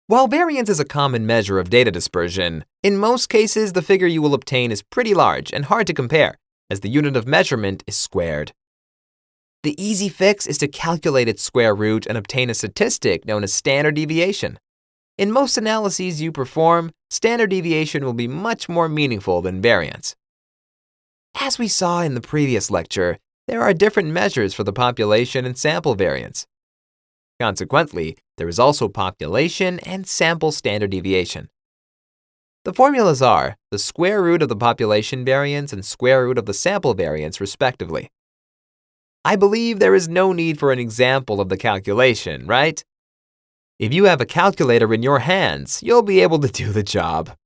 While variance is a common measure of data dispersion, in most cases the figure you will obtain is pretty large and hard to compare, as the unit of measurement is squared. The easy fix is to calculate its square root and obtain a statistic known as standard deviation. In most analyses you perform, standard deviation will be much more meaningful than variance. As we saw in the previous lecture, there are different measures for the population and sample variance. Consequently, there is also population and sample standard deviation. The formulas are the square root of the population variance and square root of the sample variance, respectively. I believe there is no need for an example of the calculation, right? If you have a calculator in your hands, you'll be able to do the job.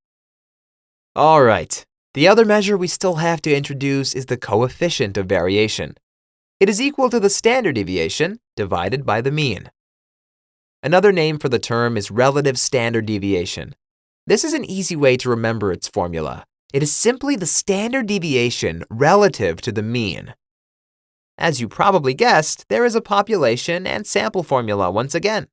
All right, the other measure we still have to introduce is the coefficient of variation. It is equal to the standard deviation divided by the mean. Another name for the term is relative standard deviation. This is an easy way to remember its formula. It is simply the standard deviation relative to the mean. As you probably guessed, there is a population and sample formula once again.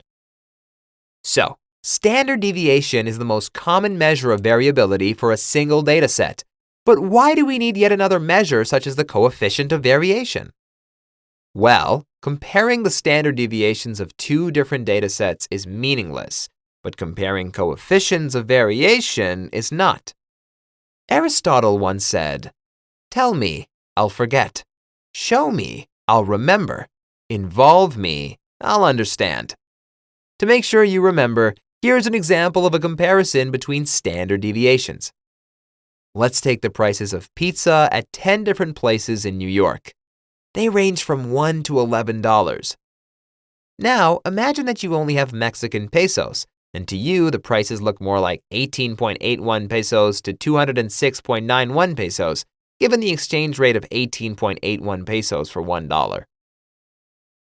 So, standard deviation is the most common measure of variability for a single data set. But why do we need yet another measure such as the coefficient of variation? Well, comparing the standard deviations of two different data sets is meaningless, but comparing coefficients of variation is not. Aristotle once said, "Tell me, I'll forget. Show me, I'll remember. Involve me, I'll understand." To make sure you remember, here's an example of a comparison between standard deviations. Let's take the prices of pizza at 10 different places in New York. They range from $1 to $11. Now, imagine that you only have Mexican pesos, and to you the prices look more like 18.81 pesos to 206.91 pesos, given the exchange rate of 18.81 pesos for $1.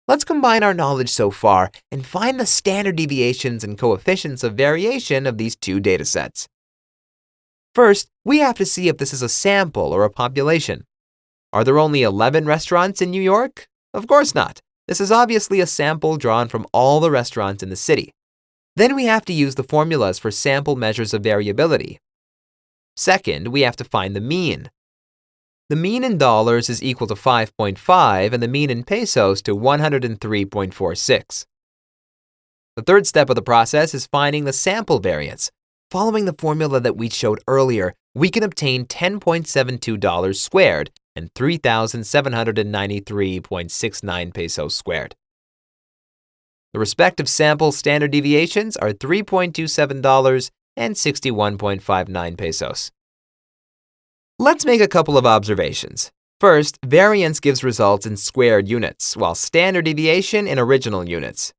Let's combine our knowledge so far and find the standard deviations and coefficients of variation of these two data sets. First, we have to see if this is a sample or a population. Are there only 11 restaurants in New York? Of course not. This is obviously a sample drawn from all the restaurants in the city. Then we have to use the formulas for sample measures of variability. Second, we have to find the mean. The mean in dollars is equal to 5.5 and the mean in pesos to 103.46. The third step of the process is finding the sample variance. Following the formula that we showed earlier, we can obtain $10.72 squared and 3,793.69 pesos squared. The respective sample standard deviations are $3.27 and 61.59 pesos. Let's make a couple of observations. First, variance gives results in squared units, while standard deviation in original units.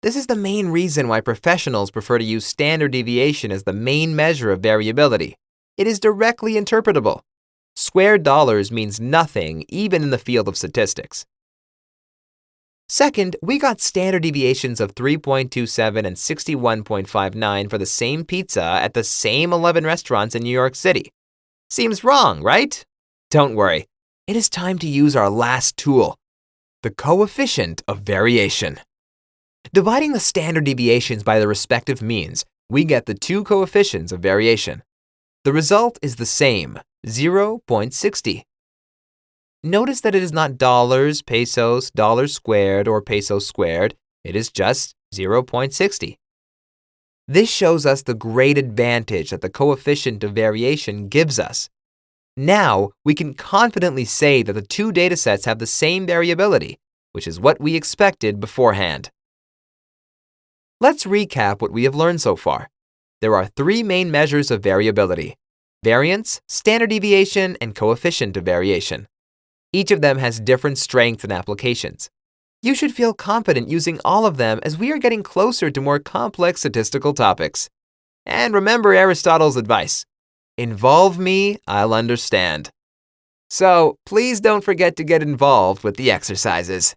This is the main reason why professionals prefer to use standard deviation as the main measure of variability. It is directly interpretable. Squared dollars means nothing, even in the field of statistics. Second, we got standard deviations of 3.27 and 61.59 for the same pizza at the same 11 restaurants in New York City. Seems wrong, right? Don't worry. It is time to use our last tool, the coefficient of variation. Dividing the standard deviations by the respective means, we get the two coefficients of variation. The result is the same, 0.60. Notice that it is not dollars, pesos, dollars squared, or pesos squared. It is just 0.60. This shows us the great advantage that the coefficient of variation gives us. Now, we can confidently say that the two datasets have the same variability, which is what we expected beforehand. Let's recap what we have learned so far. There are three main measures of variability: variance, standard deviation, and coefficient of variation. Each of them has different strengths and applications. You should feel confident using all of them as we are getting closer to more complex statistical topics. And remember Aristotle's advice: involve me, I'll understand. So please don't forget to get involved with the exercises.